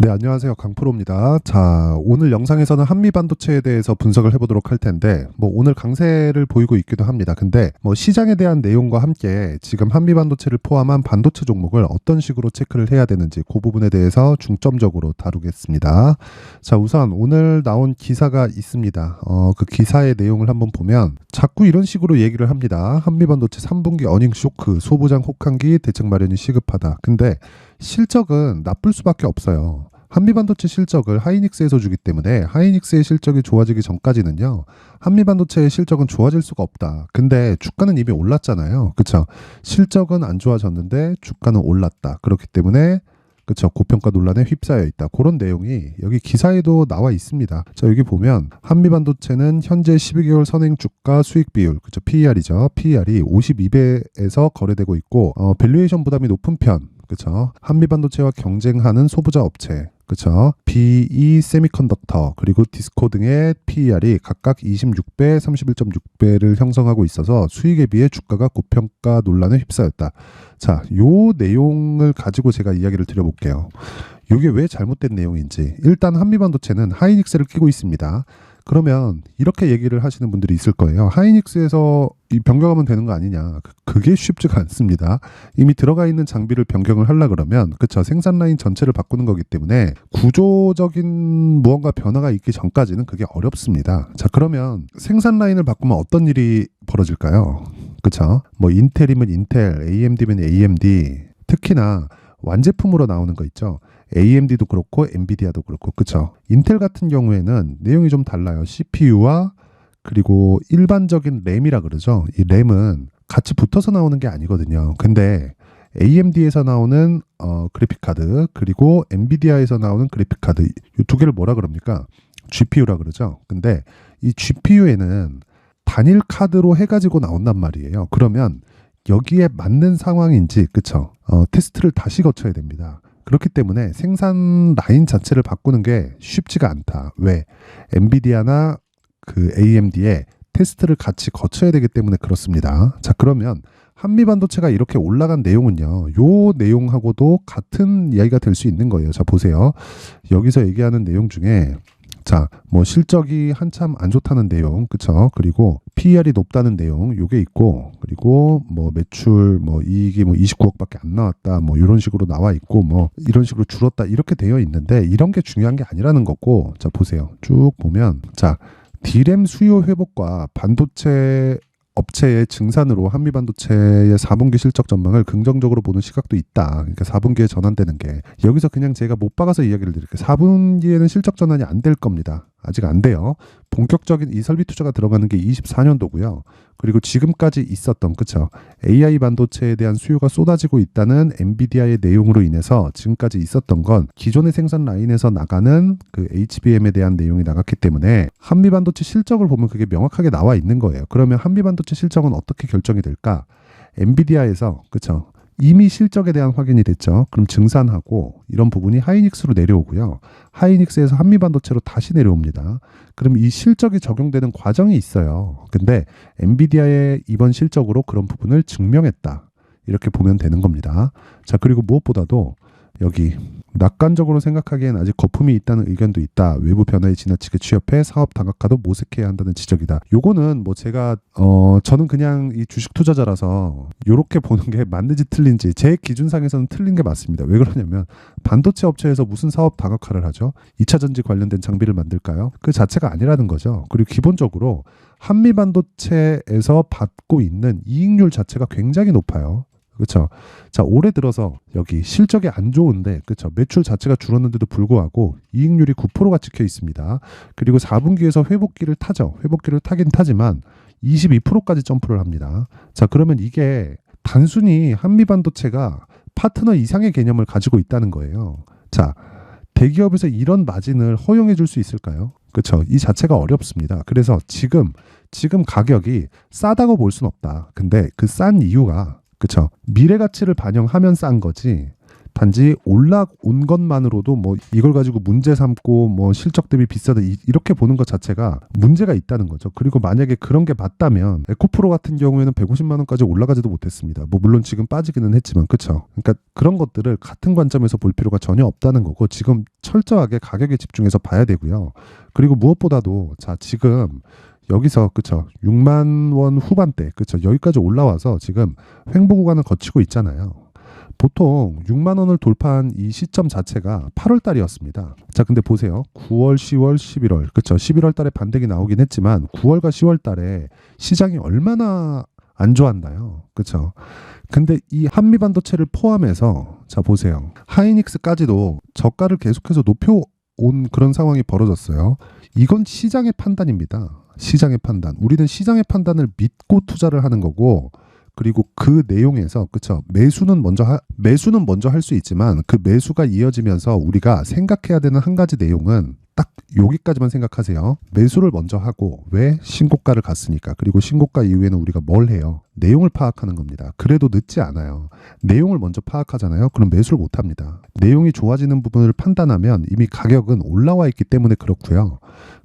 네, 안녕하세요. 강프로입니다. 자, 오늘 영상에서는 한미반도체에 대해서 분석을 해보도록 할 텐데, 오늘 강세를 보이고 있기도 합니다. 근데 시장에 대한 내용과 함께 지금 한미반도체를 포함한 반도체 종목을 어떤 식으로 체크를 해야 되는지 그 부분에 대해서 중점적으로 다루겠습니다. 자, 우선 오늘 나온 기사가 있습니다. 그 기사의 내용을 한번 보면 자꾸 이런 식으로 얘기를 합니다. 한미반도체 3분기 어닝 쇼크, 소부장 혹한기 대책 마련이 시급하다. 근데 실적은 나쁠 수밖에 없어요. 한미반도체 실적을 하이닉스에서 주기 때문에 하이닉스의 실적이 좋아지기 전까지는요, 한미반도체의 실적은 좋아질 수가 없다. 근데 주가는 이미 올랐잖아요. 그쵸? 실적은 안 좋아졌는데 주가는 올랐다. 그렇기 때문에 그쵸, 고평가 논란에 휩싸여 있다. 그런 내용이 여기 기사에도 나와 있습니다. 자, 여기 보면 한미반도체는 현재 12개월 선행 주가 수익 비율, 그쵸, PER이죠. PER이 52배에서 거래되고 있고, 밸류에이션 부담이 높은 편, 그쵸. 한미반도체와 경쟁하는 소부자 업체, 그쵸. BE 세미컨덕터 그리고 디스코 등의 PER이 각각 26배, 31.6배를 형성하고 있어서 수익에 비해 주가가 고평가 논란에 휩싸였다. 자, 요 내용을 가지고 제가 이야기를 드려볼게요. 이게 왜 잘못된 내용인지. 일단 한미반도체는 하이닉스를 끼고 있습니다. 그러면 이렇게 얘기를 하시는 분들이 있을 거예요. 하이닉스에서 변경하면 되는 거 아니냐. 그게 쉽지가 않습니다. 이미 들어가 있는 장비를 변경을 하려 그러면, 그쵸, 생산 라인 전체를 바꾸는 거기 때문에 구조적인 무언가 변화가 있기 전까지는 그게 어렵습니다. 자, 그러면 생산 라인을 바꾸면 어떤 일이 벌어질까요? 그쵸? 인텔이면 인텔, AMD면 AMD, 특히나 완제품으로 나오는 거 있죠. AMD도 그렇고 엔비디아도 그렇고, 그쵸? 인텔 같은 경우에는 내용이 좀 달라요. CPU와 그리고 일반적인 램이라 그러죠. 이 램은 같이 붙어서 나오는 게 아니거든요. 근데 AMD에서 나오는 그래픽 카드, 그리고 엔비디아에서 나오는 그래픽 카드, 이 두 개를 뭐라 그럽니까? GPU라 그러죠. 근데 이 GPU에는 단일 카드로 해가지고 나온단 말이에요. 그러면 여기에 맞는 상황인지, 그쵸? 테스트를 다시 거쳐야 됩니다. 그렇기 때문에 생산 라인 자체를 바꾸는 게 쉽지가 않다. 왜? 엔비디아나 그 AMD의 테스트를 같이 거쳐야 되기 때문에 그렇습니다. 자, 그러면 한미반도체가 이렇게 올라간 내용은요, 요 내용하고도 같은 이야기가 될 수 있는 거예요. 자, 보세요. 여기서 얘기하는 내용 중에, 자, 실적이 한참 안 좋다는 내용, 그쵸? 그리고 PER이 높다는 내용, 요게 있고, 그리고 매출, 이익이 29억밖에 안 나왔다, 이런 식으로 나와 있고, 이런 식으로 줄었다, 이렇게 되어 있는데, 이런 게 중요한 게 아니라는 거고, 자, 보세요. 쭉 보면, 자, D램 수요 회복과 반도체 업체의 증산으로 한미반도체의 4분기 실적 전망을 긍정적으로 보는 시각도 있다. 그러니까 4분기에 전환되는 게, 여기서 그냥 제가 못 박아서 이야기를 드릴게요. 4분기에는 실적 전환이 안 될 겁니다. 아직 안 돼요. 본격적인 이 설비 투자가 들어가는 게 24년도고요. 그리고 지금까지 있었던, 그쵸, AI 반도체에 대한 수요가 쏟아지고 있다는 엔비디아의 내용으로 인해서 지금까지 있었던 건 기존의 생산 라인에서 나가는 그 HBM에 대한 내용이 나갔기 때문에 한미 반도체 실적을 보면 그게 명확하게 나와 있는 거예요. 그러면 한미 반도체 실적은 어떻게 결정이 될까? 엔비디아에서, 그쵸, 이미 실적에 대한 확인이 됐죠. 그럼 증산하고 이런 부분이 하이닉스로 내려오고요. 하이닉스에서 한미반도체로 다시 내려옵니다. 그럼 이 실적이 적용되는 과정이 있어요. 근데 엔비디아의 이번 실적으로 그런 부분을 증명했다. 이렇게 보면 되는 겁니다. 자, 그리고 무엇보다도 여기 낙관적으로 생각하기엔 아직 거품이 있다는 의견도 있다. 외부 변화에 지나치게 취업해 사업 다각화도 모색해야 한다는 지적이다. 요거는 제가 저는 그냥 이 주식 투자자라서 요렇게 보는 게 맞는지 틀린지, 제 기준상에서는 틀린 게 맞습니다. 왜 그러냐면 반도체 업체에서 무슨 사업 다각화를 하죠? 2차 전지 관련된 장비를 만들까요? 그 자체가 아니라는 거죠. 그리고 기본적으로 한미 반도체에서 받고 있는 이익률 자체가 굉장히 높아요. 그렇죠. 자, 올해 들어서 여기 실적이 안 좋은데, 그렇죠, 매출 자체가 줄었는데도 불구하고 이익률이 9%가 찍혀 있습니다. 그리고 4분기에서 회복기를 타죠. 회복기를 타긴 타지만 22%까지 점프를 합니다. 자, 그러면 이게 단순히 한미반도체가 파트너 이상의 개념을 가지고 있다는 거예요. 자, 대기업에서 이런 마진을 허용해 줄 수 있을까요? 그렇죠. 이 자체가 어렵습니다. 그래서 지금 가격이 싸다고 볼 수는 없다. 근데 그 싼 이유가, 그쵸, 미래 가치를 반영하면 싼 거지 단지 올라온 것만으로도 뭐 이걸 가지고 문제 삼고 뭐 실적 대비 비싸다 이렇게 보는 것 자체가 문제가 있다는 거죠. 그리고 만약에 그런 게 맞다면 에코프로 같은 경우에는 150만 원까지 올라가지도 못했습니다. 뭐 물론 지금 빠지기는 했지만 그쵸. 그러니까 그런 것들을 같은 관점에서 볼 필요가 전혀 없다는 거고 지금 철저하게 가격에 집중해서 봐야 되고요. 그리고 무엇보다도 자 지금 여기서 그쵸 6만 원 후반대 그쵸 여기까지 올라와서 지금 횡보 구간을 거치고 있잖아요. 보통 6만 원을 돌파한 이 시점 자체가 8월 달이었습니다. 자, 근데 보세요. 9월, 10월, 11월. 그쵸. 11월 달에 반등이 나오긴 했지만 9월과 10월 달에 시장이 얼마나 안 좋았나요? 그쵸. 근데 이 한미반도체를 포함해서 자, 보세요. 하이닉스까지도 저가를 계속해서 높여온 그런 상황이 벌어졌어요. 이건 시장의 판단입니다. 시장의 판단. 우리는 시장의 판단을 믿고 투자를 하는 거고 그리고 그 내용에서 그쵸 매수는 먼저 할 수 있지만 그 매수가 이어지면서 우리가 생각해야 되는 한 가지 내용은 딱 여기까지만 생각하세요. 매수를 먼저 하고 왜 신고가를 갔으니까 그리고 신고가 이후에는 우리가 뭘 해요? 내용을 파악하는 겁니다. 그래도 늦지 않아요. 내용을 먼저 파악하잖아요. 그럼 매수를 못 합니다. 내용이 좋아지는 부분을 판단하면 이미 가격은 올라와 있기 때문에 그렇고요.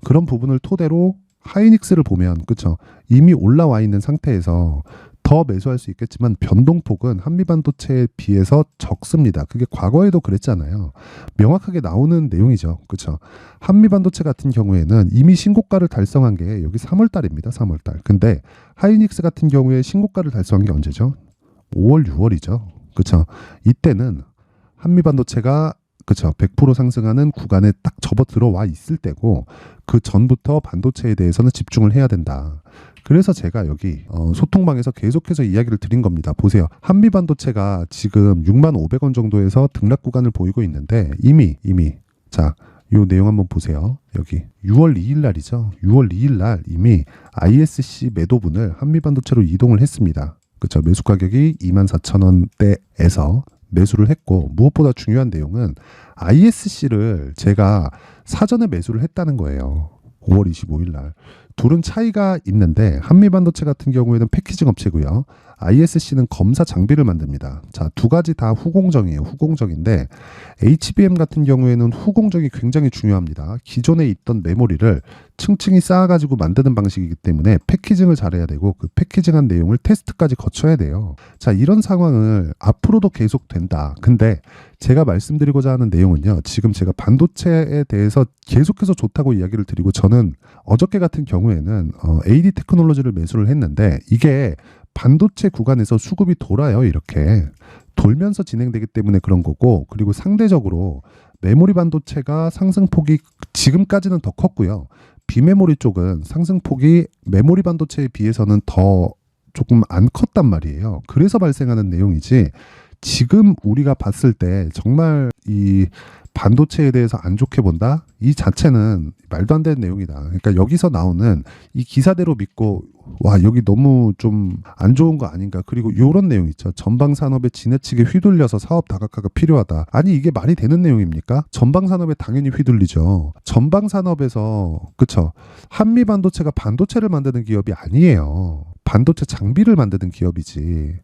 그런 부분을 토대로 하이닉스를 보면 그쵸 이미 올라와 있는 상태에서 더 매수할 수 있겠지만 변동폭은 한미반도체에 비해서 적습니다. 그게 과거에도 그랬잖아요. 명확하게 나오는 내용이죠. 그렇죠? 한미반도체 같은 경우에는 이미 신고가를 달성한 게 여기 3월 달입니다. 3월 달. 근데 하이닉스 같은 경우에 신고가를 달성한 게 언제죠? 5월, 6월이죠. 그렇죠? 이때는 한미반도체가 그렇죠. 100% 상승하는 구간에 딱 접어 들어와 있을 때고 그 전부터 반도체에 대해서는 집중을 해야 된다. 그래서 제가 여기 소통방에서 계속해서 이야기를 드린 겁니다. 보세요. 한미반도체가 지금 6만 500원 정도에서 등락 구간을 보이고 있는데 이미 자, 요 내용 한번 보세요. 여기 6월 2일 날이죠. 6월 2일 날 이미 ISC 매도분을 한미반도체로 이동을 했습니다. 그렇죠. 매수 가격이 24,000원대에서 매수를 했고 무엇보다 중요한 내용은 ISC를 제가 사전에 매수를 했다는 거예요. 5월 25일 날. 둘은 차이가 있는데 한미반도체 같은 경우에는 패키징 업체고요. ISC는 검사 장비를 만듭니다. 자, 두 가지 다 후공정이에요. 후공정인데 HBM 같은 경우에는 후공정이 굉장히 중요합니다. 기존에 있던 메모리를 층층이 쌓아가지고 만드는 방식이기 때문에 패키징을 잘해야 되고 그 패키징한 내용을 테스트까지 거쳐야 돼요. 자, 이런 상황을 앞으로도 계속 된다. 근데 제가 말씀드리고자 하는 내용은요. 지금 제가 반도체에 대해서 계속해서 좋다고 이야기를 드리고 저는 어저께 같은 경우에는 AD 테크놀로지를 매수를 했는데 이게 반도체 구간에서 수급이 돌아요. 이렇게 돌면서 진행되기 때문에 그런 거고 그리고 상대적으로 메모리 반도체가 상승폭이 지금까지는 더 컸고요. 비메모리 쪽은 상승폭이 메모리 반도체에 비해서는 더 조금 안 컸단 말이에요. 그래서 발생하는 내용이지 지금 우리가 봤을 때 정말 이 반도체에 대해서 안 좋게 본다? 이 자체는 말도 안 되는 내용이다. 그러니까 여기서 나오는 이 기사대로 믿고 와 여기 너무 좀 안 좋은 거 아닌가. 그리고 이런 내용 있죠. 전방산업에 지나치게 휘둘려서 사업 다각화가 필요하다. 아니 이게 말이 되는 내용입니까? 전방산업에 당연히 휘둘리죠. 전방산업에서 그쵸. 한미반도체가 반도체를 만드는 기업이 아니에요. 반도체 장비를 만드는 기업이지.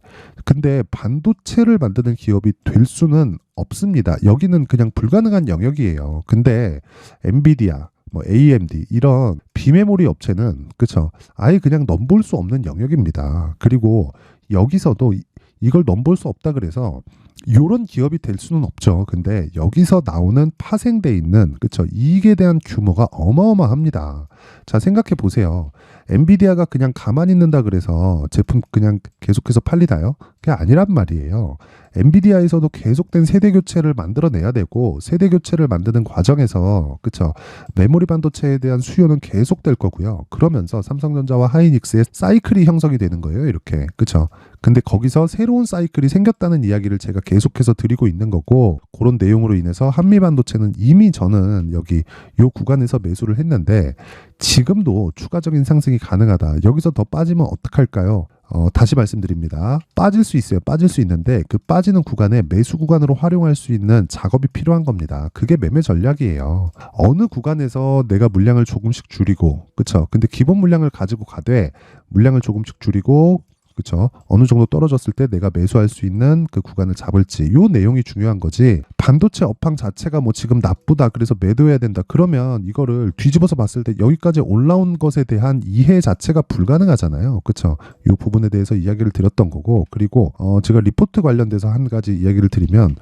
근데 반도체를 만드는 기업이 될 수는 없습니다. 여기는 그냥 불가능한 영역이에요. 근데 엔비디아, 뭐 AMD 이런 비메모리 업체는 그쵸 아예 그냥 넘볼 수 없는 영역입니다. 그리고 여기서도 이걸 넘볼 수 없다 그래서 이런 기업이 될 수는 없죠. 근데 여기서 나오는 파생돼 있는 그쵸 이익에 대한 규모가 어마어마합니다. 자 생각해 보세요. 엔비디아가 그냥 가만히 있는다 그래서 제품 그냥 계속해서 팔리나요? 그게 아니란 말이에요. 엔비디아에서도 계속된 세대 교체를 만들어내야 되고 세대 교체를 만드는 과정에서 그쵸 메모리 반도체에 대한 수요는 계속될 거고요. 그러면서 삼성전자와 하이닉스의 사이클이 형성이 되는 거예요. 이렇게 그쵸 근데 거기서 새로운 사이클이 생겼다는 이야기를 제가 계속해서 드리고 있는 거고 그런 내용으로 인해서 한미반도체는 이미 저는 여기 요 구간에서 매수를 했는데 지금도 추가적인 상승이 가능하다. 여기서 더 빠지면 어떡할까요? 다시 말씀드립니다. 빠질 수 있어요. 빠질 수 있는데 그 빠지는 구간에 매수 구간으로 활용할 수 있는 작업이 필요한 겁니다. 그게 매매 전략이에요. 어느 구간에서 내가 물량을 조금씩 줄이고 그쵸? 근데 기본 물량을 가지고 가되 물량을 조금씩 줄이고 그쵸? 어느 정도 떨어졌을 때 내가 매수할 수 있는 그 구간을 잡을지 요 내용이 중요한 거지. 반도체 업황 자체가 뭐 지금 나쁘다 그래서 매도해야 된다 그러면 이거를 뒤집어서 봤을 때 여기까지 올라온 것에 대한 이해 자체가 불가능하잖아요. 그쵸? 요 부분에 대해서 이야기를 드렸던 거고, 그리고 제가 리포트 관련돼서 한 가지 이야기를 드리면,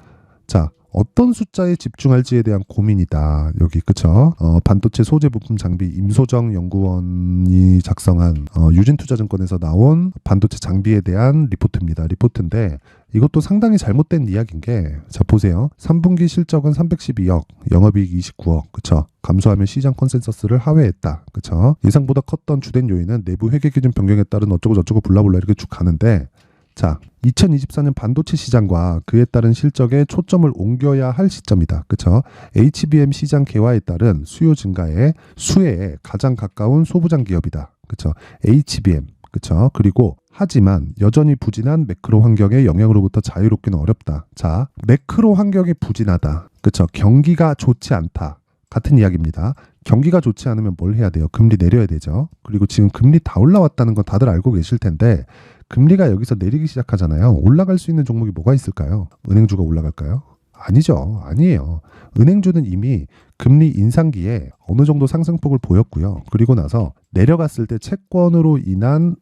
자, 어떤 숫자에 집중할지에 대한 고민이다. 여기 그쵸? 반도체 소재 부품 장비 임소정 연구원이 작성한 유진투자증권에서 나온 반도체 장비에 대한 리포트입니다. 리포트인데 이것도 상당히 잘못된 이야기인 게, 자 보세요. 3분기 실적은 312억, 영업이익 29억, 그쵸? 감소하며 시장 컨센서스를 하회했다. 그쵸? 예상보다 컸던 주된 요인은 내부 회계 기준 변경에 따른 어쩌고 저쩌고 블라블라 이렇게 쭉 가는데, 자, 2024년 반도체 시장과 그에 따른 실적에 초점을 옮겨야 할 시점이다. 그쵸? HBM 시장 개화에 따른 수요 증가의 수혜에 가장 가까운 소부장 기업이다. 그쵸? HBM. 그쵸? 그리고 하지만 여전히 부진한 매크로 환경의 영향으로부터 자유롭기는 어렵다. 자, 매크로 환경이 부진하다. 그쵸? 경기가 좋지 않다. 같은 이야기입니다. 경기가 좋지 않으면 뭘 해야 돼요? 금리 내려야 되죠. 그리고 지금 금리 다 올라왔다는 건 다들 알고 계실 텐데, 금리가 여기서 내리기 시작하잖아요. 올라갈 수 있는 종목이 뭐가 있을까요? 은행주가 올라갈까요? 아니죠. 아니에요. 은행주는 이미 금리 인상기에 어느 정도 상승폭을 보였고요. 그리고 나서 내려갔을 때 채권으로 인한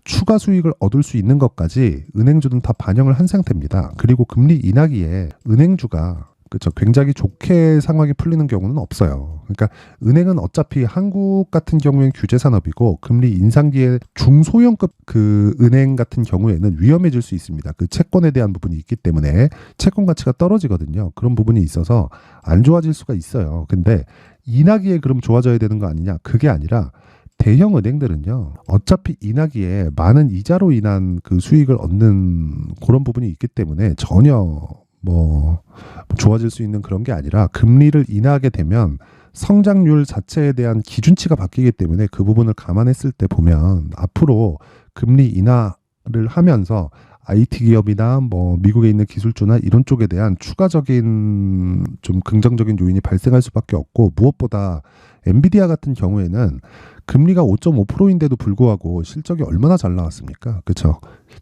추가 수익을 얻을 수 있는 것까지 은행주는 다 반영을 한 상태입니다. 그리고 금리 인하기에 은행주가 그렇죠. 굉장히 좋게 상황이 풀리는 경우는 없어요. 그러니까 은행은 어차피 한국 같은 경우엔 규제 산업이고 금리 인상기에 중소형급 그 은행 같은 경우에는 위험해질 수 있습니다. 그 채권에 대한 부분이 있기 때문에 채권 가치가 떨어지거든요. 그런 부분이 있어서 안 좋아질 수가 있어요. 근데 인하기에 그럼 좋아져야 되는 거 아니냐? 그게 아니라 대형 은행들은요, 어차피 인하기에 많은 이자로 인한 그 수익을 얻는 그런 부분이 있기 때문에 전혀 뭐 좋아질 수 있는 그런 게 아니라, 금리를 인하하게 되면 성장률 자체에 대한 기준치가 바뀌기 때문에 그 부분을 감안했을 때 보면 앞으로 금리 인하를 하면서 IT 기업이나 뭐 미국에 있는 기술주나 이런 쪽에 대한 추가적인 좀 긍정적인 요인이 발생할 수밖에 없고, 무엇보다 엔비디아 같은 경우에는 금리가 5.5%인데도 불구하고 실적이 얼마나 잘 나왔습니까? 그렇죠?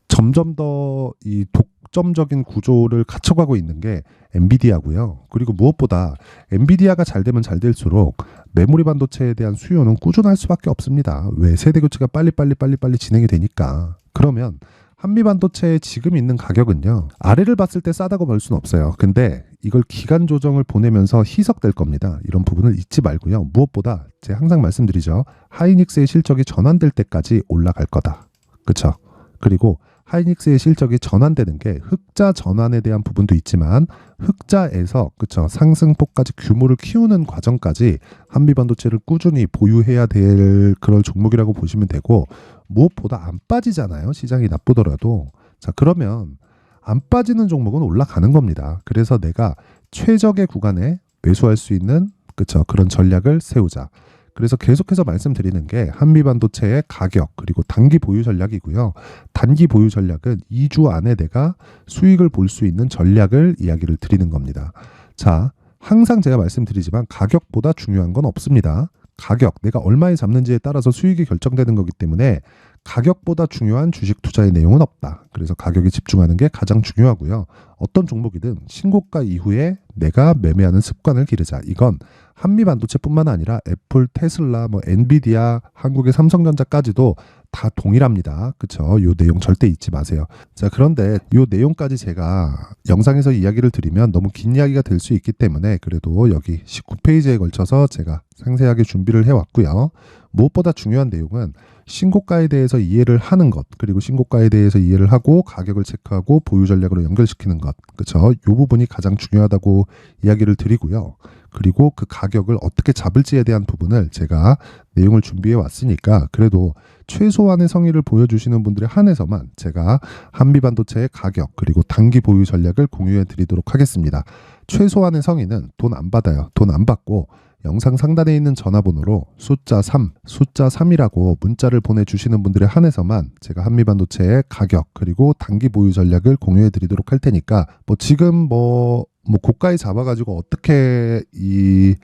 점점 더 이 독점적인 구조를 갖춰가고 있는 게 엔비디아고요. 그리고 무엇보다 엔비디아가 잘 되면 잘 될수록 메모리 반도체에 대한 수요는 꾸준할 수밖에 없습니다. 왜? 세대 교체가 빨리 진행이 되니까. 그러면 한미 반도체의 지금 있는 가격은요, 아래를 봤을 때 싸다고 볼 수는 없어요. 근데 이걸 기간 조정을 보내면서 희석될 겁니다. 이런 부분을 잊지 말고요. 무엇보다 제가 항상 말씀드리죠. 하이닉스의 실적이 전환될 때까지 올라갈 거다. 그렇죠? 그리고 하이닉스의 실적이 전환되는 게 흑자 전환에 대한 부분도 있지만, 흑자에서 그쵸 상승폭까지 규모를 키우는 과정까지 한미 반도체를 꾸준히 보유해야 될 그런 종목이라고 보시면 되고, 무엇보다 안 빠지잖아요. 시장이 나쁘더라도. 자, 그러면 안 빠지는 종목은 올라가는 겁니다. 그래서 내가 최적의 구간에 매수할 수 있는 그쵸 그런 전략을 세우자. 그래서 계속해서 말씀드리는 게 한미 반도체의 가격 그리고 단기 보유 전략이고요. 단기 보유 전략은 2주 안에 내가 수익을 볼 수 있는 전략을 이야기를 드리는 겁니다. 자, 항상 제가 말씀드리지만 가격보다 중요한 건 없습니다. 가격, 내가 얼마에 잡는지에 따라서 수익이 결정되는 거기 때문에 가격보다 중요한 주식 투자의 내용은 없다. 그래서 가격에 집중하는 게 가장 중요하고요. 어떤 종목이든 신고가 이후에 내가 매매하는 습관을 기르자. 이건 한미 반도체뿐만 아니라 애플, 테슬라, 뭐 엔비디아, 한국의 삼성전자까지도 다 동일합니다. 그쵸? 요 내용 절대 잊지 마세요. 자, 그런데 요 내용까지 제가 영상에서 이야기를 드리면 너무 긴 이야기가 될 수 있기 때문에 그래도 여기 19페이지에 걸쳐서 제가 상세하게 준비를 해왔고요. 무엇보다 중요한 내용은 신고가에 대해서 이해를 하는 것, 그리고 신고가에 대해서 이해를 하고 가격을 체크하고 보유 전략으로 연결시키는 것, 그쵸? 이 부분이 가장 중요하다고 이야기를 드리고요. 그리고 그 가격을 어떻게 잡을지에 대한 부분을 제가 내용을 준비해 왔으니까 그래도 최소한의 성의를 보여주시는 분들에 한해서만 제가 한미반도체의 가격 그리고 단기 보유 전략을 공유해 드리도록 하겠습니다. 최소한의 성의는 돈 안 받아요. 돈 안 받고 영상 상단에 있는 전화번호로 숫자 3이라고 문자를 보내주시는 분들에 한해서만 제가 한미반도체의 가격 그리고 단기 보유 전략을 공유해 드리도록 할 테니까, 뭐 지금 뭐 뭐 고가에 잡아가지고 어떻게 이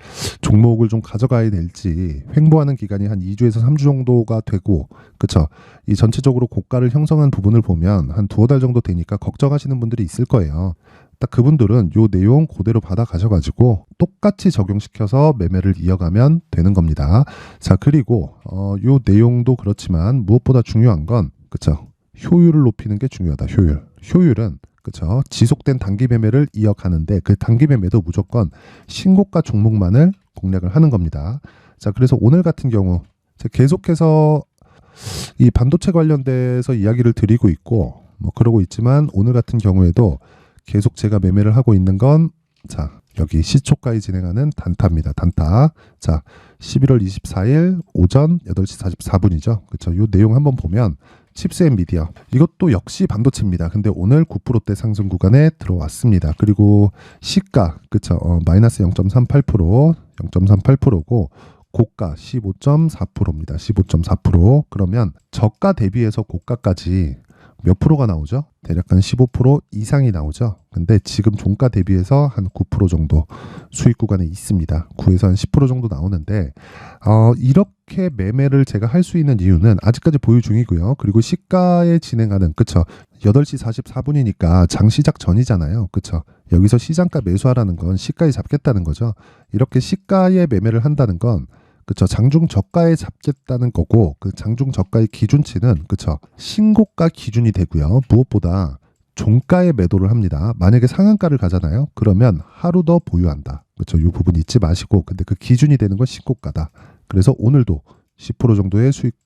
종목을 좀 가져가야 될지 횡보하는 기간이 한 2주에서 3주 정도가 되고, 그쵸? 이 전체적으로 고가를 형성한 부분을 보면 한 두어 달 정도 되니까 걱정하시는 분들이 있을 거예요. 딱 그분들은 요 내용 그대로 받아 가셔가지고 똑같이 적용시켜서 매매를 이어가면 되는 겁니다. 자, 그리고 요 내용도 그렇지만 무엇보다 중요한 건, 그쵸? 효율을 높이는 게 중요하다. 효율은, 그쵸? 지속된 단기 매매를 이어가는데 그 단기 매매도 무조건 신고가 종목만을 공략을 하는 겁니다. 자, 그래서 오늘 같은 경우 제가 계속해서 이 반도체 관련돼서 이야기를 드리고 있고 뭐 그러고 있지만, 오늘 같은 경우에도 계속 제가 매매를 하고 있는 건, 자, 여기 시초가에 진행하는 단타입니다. 단타. 자, 11월 24일 오전 8시 44분이죠. 그쵸? 요 내용 한번 보면 칩스 앤 미디어, 이것도 역시 반도체입니다. 근데 오늘 9%대 상승 구간에 들어왔습니다. 그리고 시가, 그쵸? 마이너스 0.38%, 0.38%고 고가 15.4%입니다. 15.4%. 그러면 저가 대비해서 고가까지 몇 프로가 나오죠? 대략 한 15% 이상이 나오죠. 근데 지금 종가 대비해서 한 9% 정도 수익 구간에 있습니다. 9에서 한 10% 정도 나오는데, 이렇게 매매를 제가 할 수 있는 이유는 아직까지 보유 중이고요. 그리고 시가에 진행하는, 그쵸? 8시 44분이니까 장 시작 전이잖아요. 그쵸? 여기서 시장가 매수하라는 건 시가에 잡겠다는 거죠. 이렇게 시가에 매매를 한다는 건, 그쵸, 장중 저가에 잡겠다는 거고, 그 장중 저가의 기준치는, 그쵸, 신고가 기준이 되고요. 무엇보다 종가에 매도를 합니다. 만약에 상한가를 가잖아요. 그러면 하루 더 보유한다. 그쵸, 이 부분 잊지 마시고, 근데 그 기준이 되는 건 신고가다. 그래서 오늘도 10% 정도의 수익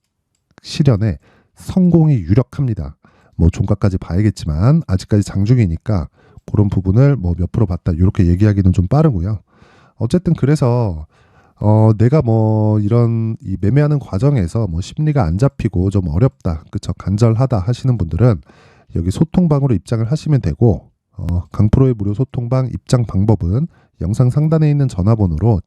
실현에 성공이 유력합니다. 뭐 종가까지 봐야겠지만 아직까지 장중이니까 그런 부분을 뭐 몇 프로 봤다 이렇게 얘기하기는 좀 빠르고요. 어쨌든 그래서 내가 뭐 이런 이 매매하는 과정에서 뭐 심리가 안 잡히고 좀 어렵다, 그쵸, 간절하다 하시는 분들은 여기 소통방으로 입장을 하시면 되고, 강프로의 무료 소통방 입장 방법은 영상 상단에 있는 전화번호로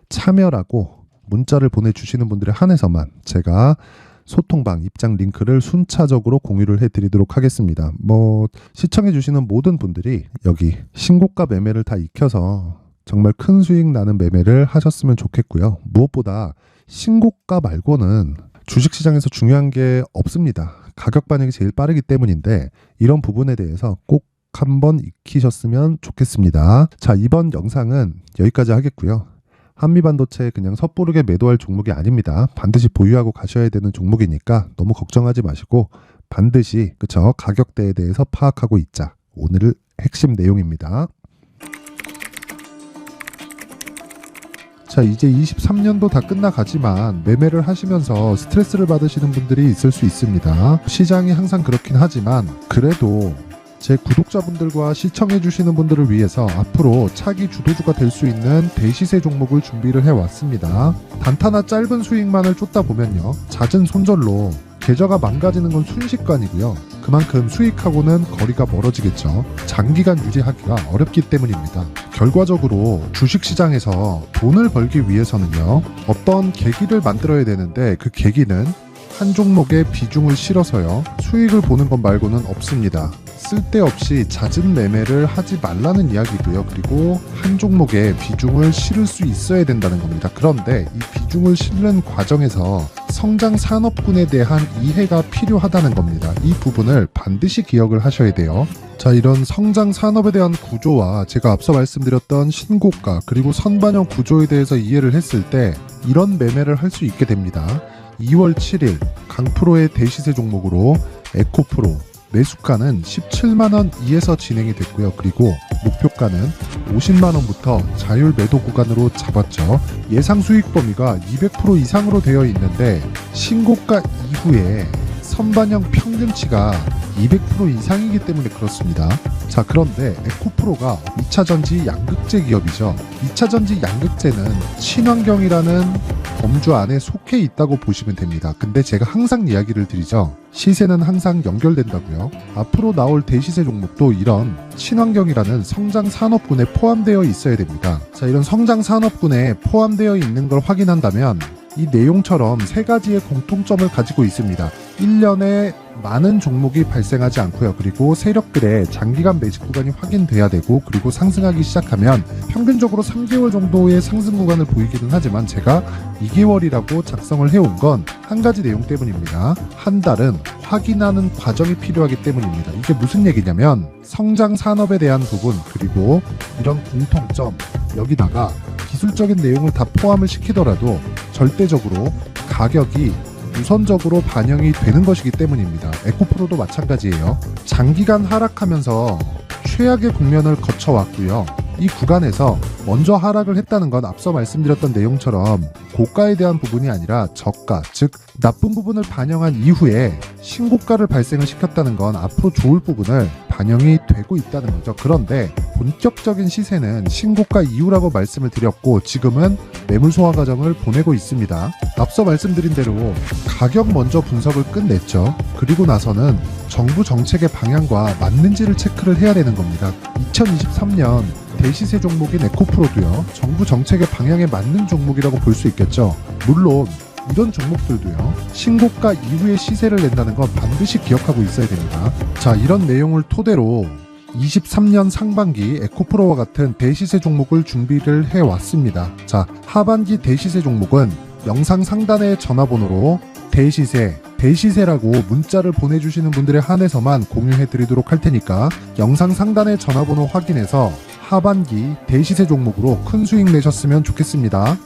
참여라고 문자를 보내주시는 분들에 한해서만 제가 소통방 입장 링크를 순차적으로 공유를 해드리도록 하겠습니다. 뭐 시청해주시는 모든 분들이 여기 신고가 매매를 다 익혀서 정말 큰 수익 나는 매매를 하셨으면 좋겠고요. 무엇보다 신고가 말고는 주식시장에서 중요한 게 없습니다. 가격 반영이 제일 빠르기 때문인데 이런 부분에 대해서 꼭 한번 익히셨으면 좋겠습니다. 자, 이번 영상은 여기까지 하겠고요. 한미반도체 그냥 섣부르게 매도할 종목이 아닙니다. 반드시 보유하고 가셔야 되는 종목이니까 너무 걱정하지 마시고 반드시, 그쵸, 가격대에 대해서 파악하고 있자. 오늘 핵심 내용입니다. 자, 이제 23년도 다 끝나가지만 매매를 하시면서 스트레스를 받으시는 분들이 있을 수 있습니다. 시장이 항상 그렇긴 하지만 그래도 제 구독자분들과 시청해주시는 분들을 위해서 앞으로 차기 주도주가 될 수 있는 대시세 종목을 준비를 해왔습니다. 단타나 짧은 수익만을 쫓다 보면요, 잦은 손절로 계좌가 망가지는 건 순식간이고요. 그만큼 수익하고는 거리가 멀어지겠죠. 장기간 유지하기가 어렵기 때문입니다. 결과적으로 주식시장에서 돈을 벌기 위해서는요, 어떤 계기를 만들어야 되는데 그 계기는 한 종목에 비중을 실어서요, 수익을 보는 것 말고는 없습니다. 쓸데없이 잦은 매매를 하지 말라는 이야기고요. 그리고 한 종목에 비중을 실을 수 있어야 된다는 겁니다. 그런데 이 비중을 실는 과정에서 성장 산업군에 대한 이해가 필요하다는 겁니다. 이 부분을 반드시 기억을 하셔야 돼요. 자, 이런 성장 산업에 대한 구조와 제가 앞서 말씀드렸던 신고가 그리고 선반영 구조에 대해서 이해를 했을 때 이런 매매를 할 수 있게 됩니다. 2월 7일 강프로의 대시세 종목으로 에코프로 매수가는 17만원 이에서 진행이 됐고요. 그리고 목표가는 50만원부터 자율 매도 구간으로 잡았죠. 예상 수익 범위가 200% 이상으로 되어 있는데 신고가 이후에 선반영 평균치가 200% 이상이기 때문에 그렇습니다. 자, 그런데 에코프로가 2차전지 양극재 기업이죠. 2차전지 양극재는 친환경이라는 범주 안에 속해 있다고 보시면 됩니다. 근데 제가 항상 이야기를 드리죠. 시세는 항상 연결된다고요. 앞으로 나올 대시세 종목도 이런 친환경이라는 성장 산업군에 포함되어 있어야 됩니다. 자, 이런 성장 산업군에 포함되어 있는 걸 확인한다면 이 내용처럼 세 가지의 공통점을 가지고 있습니다. 1년에 많은 종목이 발생하지 않고요. 그리고 세력들의 장기간 매집 구간이 확인돼야 되고, 그리고 상승하기 시작하면 평균적으로 3개월 정도의 상승 구간을 보이기는 하지만 제가 2개월이라고 작성을 해온 건 한 가지 내용 때문입니다. 한 달은 확인하는 과정이 필요하기 때문입니다. 이게 무슨 얘기냐면 성장 산업에 대한 부분, 그리고 이런 공통점, 여기다가 기술적인 내용을 다 포함을 시키더라도 절대적으로 가격이 우선적으로 반영이 되는 것이기 때문입니다. 에코프로도 마찬가지예요. 장기간 하락하면서 최악의 국면을 거쳐왔고요. 이 구간에서 먼저 하락을 했다는 건 앞서 말씀드렸던 내용처럼 고가에 대한 부분이 아니라 저가, 즉 나쁜 부분을 반영한 이후에 신고가를 발생을 시켰다는 건 앞으로 좋을 부분을 반영이 되고 있다는 거죠. 그런데 본격적인 시세는 신고가 이후라고 말씀을 드렸고, 지금은 매물 소화 과정을 보내고 있습니다. 앞서 말씀드린 대로 가격 먼저 분석을 끝냈죠. 그리고 나서는 정부 정책의 방향과 맞는지를 체크를 해야 되는 겁니다. 2023년 대시세 종목인 에코프로도요, 정부 정책의 방향에 맞는 종목이라고 볼 수 있겠죠. 물론 이런 종목들도요, 신고가 이후에 시세를 낸다는 건 반드시 기억하고 있어야 됩니다. 자, 이런 내용을 토대로 23년 상반기 에코프로와 같은 대시세 종목을 준비를 해왔습니다. 자, 하반기 대시세 종목은 영상 상단의 전화번호로 대시세라고 문자를 보내주시는 분들에 한해서만 공유해드리도록 할 테니까 영상 상단의 전화번호 확인해서 하반기 대시세 종목으로 큰 수익 내셨으면 좋겠습니다.